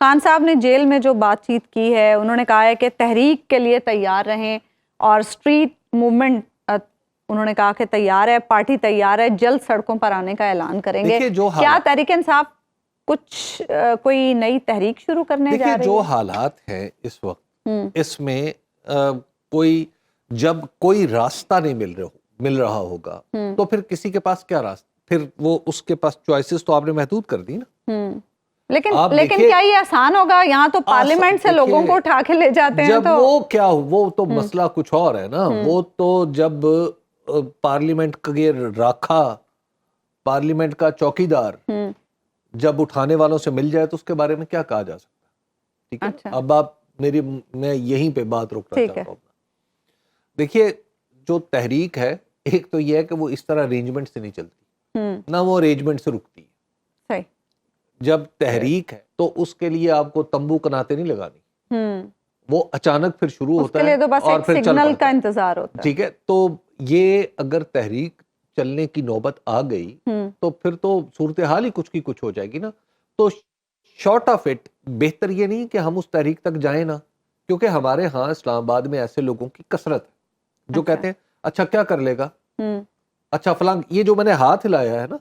خان صاحب نے جیل میں جو بات چیت کی ہے، انہوں نے کہا ہے کہ تحریک کے لیے تیار رہیں اور اسٹریٹ موومنٹ انہوں نے کہا کہ تیار ہے، پارٹی تیار ہے، جلد سڑکوں پر آنے کا اعلان کریں گے۔ کیا تحریک انصاف کچھ کوئی نئی تحریک شروع کرنے جا رہی ہے؟ جو حالات ہیں اس وقت، اس میں کوئی جب کوئی راستہ نہیں مل رہا ہوگا تو پھر کسی کے پاس کیا راستہ، پھر وہ اس کے پاس چوائسز تو آپ نے محدود کر دی نا۔ لیکن کیا یہ آسان ہوگا؟ یہاں تو پارلیمنٹ سے لوگوں کو اٹھا کے لے جاتے ہیں جب وہ تو مسئلہ کچھ اور ہے نا۔ وہ تو جب پارلیمنٹ کا راکھا، پارلیمنٹ کا چوکیدار جب اٹھانے والوں سے مل جائے تو اس کے بارے میں کیا کہا جا سکتا ہے؟ ٹھیک ہے، اب میں یہیں پہ بات روکنا چاہتا ہوں۔ دیکھیے، جو تحریک ہے، ایک تو یہ ہے کہ وہ اس طرح ارینجمنٹ سے نہیں چلتی، نہ وہ ارینجمنٹ سے رکتی ہے۔ جب تحریک ہے تو اس کے لیے آپ کو تمبو کناتے نہیں لگانی، وہ اچانک پھر شروع ہوتا ہے اور پھر سگنل کا انتظار ہوتا ہے۔ ٹھیک ہے، تو یہ اگر تحریک چلنے کی نوبت آ گئی تو پھر تو صورتحال ہی کچھ کی کچھ ہو جائے گی نا۔ تو شارٹ آف اٹ بہتر یہ نہیں کہ ہم اس تحریک تک جائیں نا، کیونکہ ہمارے ہاں اسلام آباد میں ایسے لوگوں کی کثرت ہے جو کہتے ہیں اچھا کیا کر لے گا، اچھا فلاں، یہ جو میں نے ہاتھ ہلایا ہے نا،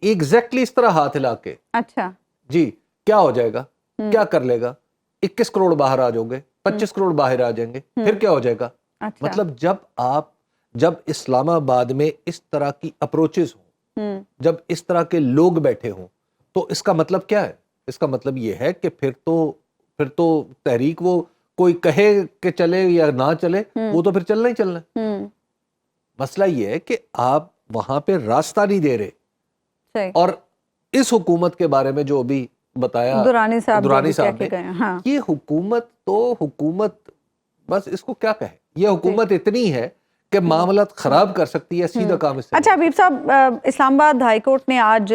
ایگزیکٹلی اس طرح ہاتھ ہلا کے اچھا جی کیا ہو جائے گا، کیا کر لے گا، 21 کروڑ باہر آ جاؤ گے، 25 کروڑ باہر آ جائیں گے، پھر کیا ہو جائے گا۔ مطلب جب اسلام آباد میں اس طرح کی اپروچز ہوں، جب اس طرح کے لوگ بیٹھے ہوں، تو اس کا مطلب کیا ہے؟ اس کا مطلب یہ ہے کہ پھر تو تحریک وہ کوئی کہے کہ چلے یا نہ چلے، وہ تو پھر چلنا ہی چلنا ہے۔ مسئلہ یہ ہے کہ آپ وہاں پہ راستہ نہیں دے رہے۔ اور اس حکومت کے بارے میں جو ابھی بتایا دورانی صاحب نے، یہ حکومت بس اس کو کیا کہے، یہ حکومت اتنی ہے کہ معاملات خراب کر سکتی ہے، سیدھا کام اس سے۔ اچھا حبیب صاحب، اسلام آباد ہائی کورٹ نے آج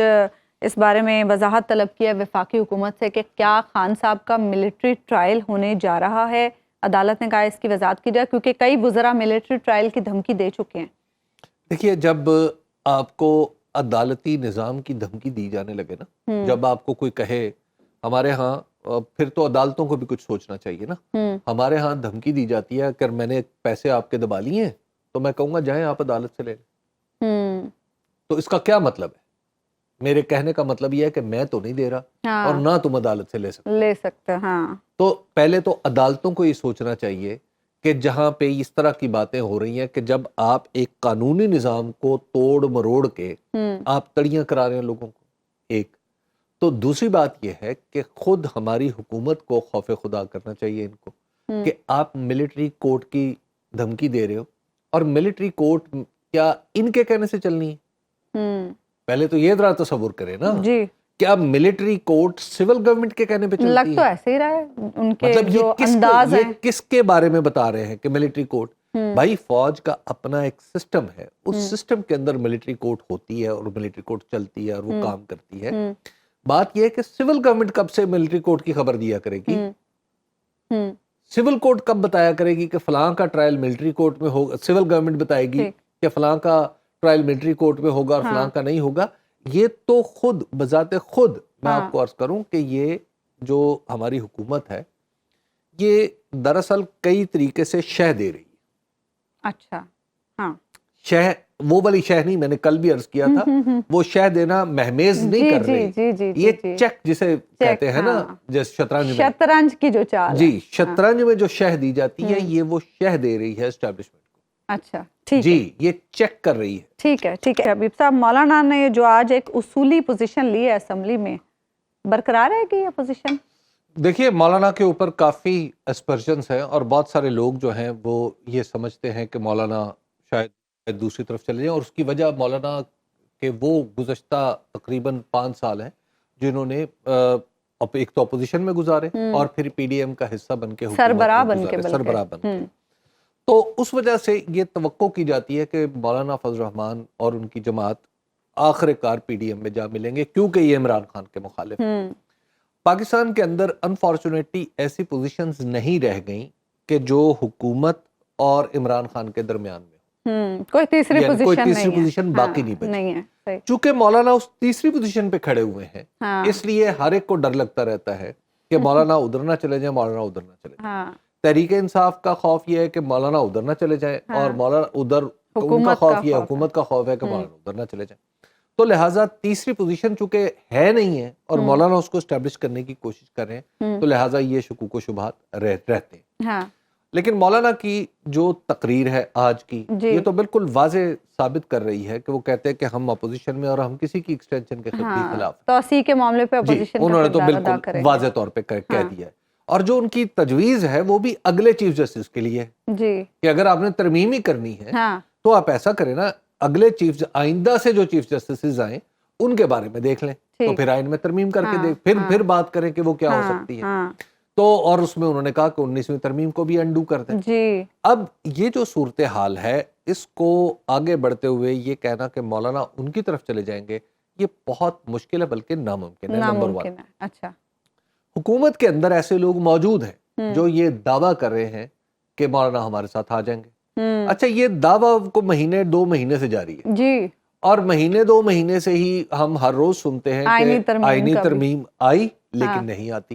اس بارے میں وضاحت طلب کیا وفاقی حکومت سے کہ کیا خان صاحب کا ملٹری ٹرائل ہونے جا رہا ہے۔ عدالت نے کہا اس کی وضاحت کی جائے کیونکہ کئی وزراء ملٹری ٹرائل کی دھمکی دے چکے ہیں۔ دیکھیے، جب آپ کو عدالتی نظام کی دھمکی دی جانے لگے نا، جب آپ کو کوئی کہے، ہمارے ہاں پھر تو عدالتوں کو بھی کچھ سوچنا چاہیے نا۔ ہمارے ہاں دھمکی دی جاتی ہے اگر میں نے پیسے آپ کے دبا لیے ہیں تو میں کہوں گا جائیں آپ عدالت سے لے لیں۔ تو اس کا کیا مطلب ہے؟ میرے کہنے کا مطلب یہ ہے کہ میں تو نہیں دے رہا اور نہ تم عدالت سے لے سکتے۔ تو پہلے تو عدالتوں کو یہ سوچنا چاہیے کہ جہاں پہ اس طرح کی باتیں ہو رہی ہیں کہ جب آپ ایک قانونی نظام کو توڑ مروڑ کے آپ تڑیاں کرا رہے ہیں لوگوں کو، ایک تو دوسری بات یہ ہے کہ خود ہماری حکومت کو خوف خدا کرنا چاہیے ان کو کہ آپ ملٹری کورٹ کی دھمکی دے رہے ہو، اور ملٹری کورٹ کیا ان کے کہنے سے چلنی ہے؟ پہلے تو یہ ذرا تصور کریں نا، کیا ملٹری کورٹ سول گورنمنٹ کے کہنے پہ چلتی ہے؟ لگ تو ایسے ہی رہا ہے ان کے مطلب جو انداز ہیں۔ یہ کس کے بارے میں بتا رہے ہیں کہ ملٹری کورٹ؟ بھائی فوج کا اپنا ایک سسٹم ہے، اس سسٹم کے اندر ملٹری کورٹ ہوتی ہے اور ملٹری کورٹ چلتی ہے اور وہ کام کرتی ہے۔ بات یہ ہے کہ سول گورنمنٹ کب سے ملٹری کورٹ کی خبر دیا کرے گی؟ سول کورٹ کب بتایا کرے گی کہ فلاں کا ٹرائل ملٹری کورٹ میں ہوگا؟ سول گورنمنٹ بتائے گی کہ فلاں کا ٹرائل ملٹری کورٹ میں ہوگا اور فلاں کا نہیں ہوگا؟ یہ تو خود بذات خود میں آپ کو عرض کروں کہ یہ جو ہماری حکومت ہے یہ دراصل کئی طریقے سے شہ دے رہی ہے۔ اچھا، ہاں، شہ وہ والی شہ نہیں، میں نے کل بھی عرض کیا تھا، وہ شہ دینا مہمیز نہیں کر رہی، یہ چیک جسے کہتے ہیں نا، جیسے شطرنج کی جو چال، جی شطرنج میں جو شہ دی جاتی ہے یہ وہ شہ دے رہی ہے اسٹیبلشمنٹ کو۔ اچھا، ٹھیک جی، یہ چیک کر رہی ہے۔ ٹھیک ہے، ٹھیک ہے حبیب صاحب، مولانا نے جو آج ایک اصولی پوزیشن لی ہے اسمبلی میں، برقرار ہے کہ یہ پوزیشن؟ دیکھیے، مولانا کے اوپر کافی اسپرشنز ہیں اور بہت سارے لوگ جو ہیں وہ یہ سمجھتے ہیں کہ مولانا شاید دوسری طرف چلے جائیں، اور اس کی وجہ مولانا کہ وہ گزشتہ تقریباً 5 سال ہیں جنہوں نے ایک تو اپوزیشن میں گزارے اور پھر پی ڈی ایم کا حصہ بن کے سربراہ بن کے، تو اس وجہ سے یہ توقع کی جاتی ہے کہ مولانا فضل الرحمان اور ان کی جماعت آخر کار پی ڈی ایم میں جا ملیں گے، کیونکہ یہ عمران خان کے مخالف ہیں۔ پاکستان کے اندر انفارچونیٹلی ایسی پوزیشنز نہیں رہ گئیں کہ جو حکومت اور عمران خان کے درمیان میں کوئی تیسری پوزیشن باقی نہیں بچی۔ چونکہ مولانا اس تیسری پوزیشن پہ کھڑے ہوئے ہیں، اس لیے ہر ایک کو ڈر لگتا رہتا ہے کہ مولانا ادھر نہ چلے جائیں، مولانا ادھر نہ چلے جائیں. ہاں تحریک انصاف کا خوف یہ ہے کہ مولانا ادھر نہ چلے جائیں، اور مولانا ادھر ان کا حکومت خوف کا یہ ہے، خوف حکومت کا خوف ہے کہ مولانا ادھر نہ چلے جائیں. تو لہٰذا تیسری پوزیشن چونکہ ہے نہیں ہے اور مولانا اس کو اسٹیبلش کرنے کی کوشش کر رہے ہیں، تو لہٰذا یہ شکوک و شبہات رہتے ہیں. ہاں لیکن مولانا کی جو تقریر ہے آج کی، جی یہ تو بالکل واضح ثابت کر رہی ہے کہ وہ کہتے ہیں کہ ہم اپوزیشن میں اور ہم کسی کی ایکسٹینشن کے خلاف ہیں. توسیع کے معاملے پہ جی اپوزیشن انہوں نے تو ادا بالکل کریں واضح طور پہ کہہ دیا ہے. اور جو ان کی تجویز ہے وہ بھی اگلے چیف جسٹس کے لیے ہے جی کہ اگر آپ نے ترمیم ہی کرنی ہے ہاں تو آپ ایسا کریں نا، اگلے آئندہ سے جو چیف جسٹسز آئیں ان کے بارے میں دیکھ لیں، تو پھر آئین میں ترمیم کر کے پھر بات کریں کہ وہ کیا ہو سکتی ہے. تو اور اس میں انہوں نے کہا کہ 19ویں ترمیم کو بھی انڈو کر دیں. جی اب یہ جو صورتحال ہے، اس کو آگے بڑھتے ہوئے یہ کہنا کہ مولانا ان کی طرف چلے جائیں گے، یہ بہت مشکل ہے، بلکہ ناممکن ہے. نمبر 1، اچھا حکومت کے اندر ایسے لوگ موجود ہیں جو یہ دعویٰ کر رہے ہیں کہ مولانا ہمارے ساتھ آ جائیں گے. اچھا، یہ دعویٰ کو مہینے 2 مہینے سے جاری ہے، جی اور مہینے 2 مہینے سے ہی ہم ہر روز سنتے ہیں کہ آئینی ترمیم آئی لیکن نہیں آتی.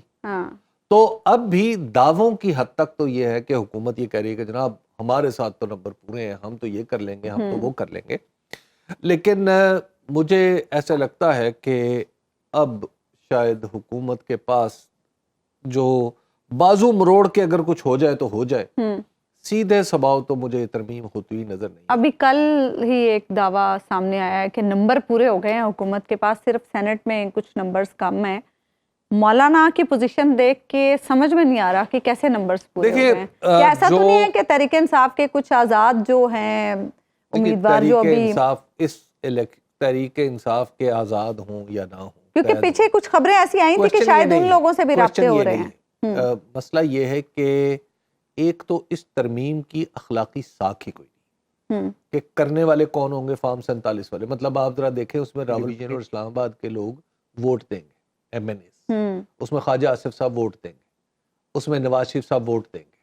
تو اب بھی دعووں کی حد تک تو یہ ہے کہ حکومت یہ کہہ رہی ہے کہ جناب ہمارے ساتھ تو نمبر پورے ہیں، ہم تو یہ کر لیں گے، ہم تو وہ کر لیں گے. لیکن مجھے ایسا لگتا ہے کہ اب شاید حکومت کے پاس جو بازو مروڑ کے اگر کچھ ہو جائے تو ہو جائے، سیدھے سباؤ تو مجھے ترمیم ہوتی ہوئی نظر نہیں. ابھی کل ہی ایک دعویٰ سامنے آیا ہے کہ نمبر پورے ہو گئے ہیں حکومت کے پاس، صرف سینٹ میں کچھ نمبرز کم ہیں. مولانا کی پوزیشن دیکھ کے سمجھ میں نہیں آ رہا کہ کیسے نمبرز پورے ہو گئے ہیں. کیا ایسا تو نہیں ہے کہ تحریک انصاف کے کچھ آزاد جو ہیں امیدوار جو ابھی تحریک انصاف کے آزاد ہوں یا نہ ہوں، کیونکہ پیچھے کچھ خبریں ایسی آئی تھی کہ شاید ان لوگوں سے بھی رابطے ہو رہے ہیں. مسئلہ یہ ہے کہ ایک تو اس ترمیم کی اخلاقی ساکھ ہی کوئی نہیں کہ کرنے والے کون ہوں گے. فارم 47 والے، مطلب آپ ذرا دیکھیں اس میں راولپنڈی اور اسلام آباد کے لوگ ووٹ دیں گے، ایم این ایز، اس میں خواجہ آصف صاحب ووٹ دیں گے، اس میں نواز شریف صاحب ووٹ دیں گے.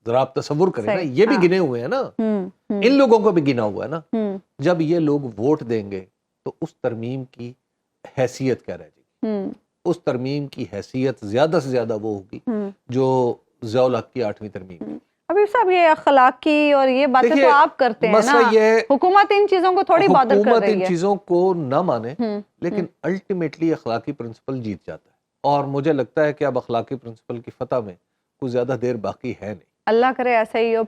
ذرا آپ تصور کریں نا، یہ بھی گنے ہوئے ہیں نا، ان لوگوں کو بھی گنا ہوا ہے نا. جب یہ لوگ ووٹ دیں گے تو اس ترمیم کی حیثیت کیا رہ جائے گی؟ اس ترمیم کی حیثیت زیادہ سے زیادہ وہ ہوگی جو ضیاء الحق کی 8ویں ترمیم. ابھی صاحب یہ اخلاقی اور یہ باتیں تو آپ کرتے ہیں نا، حکومت ان چیزوں کو تھوڑی بادر کر رہی ہے. حکومت ان چیزوں کو نہ مانے، لیکن الٹیمیٹلی اخلاقی پرنسپل جیت جاتا ہے. اور مجھے لگتا ہے کہ اب اخلاقی پرنسپل کی فتح میں کچھ زیادہ دیر باقی ہے نہیں. اللہ کرے ایسا ہی ہو.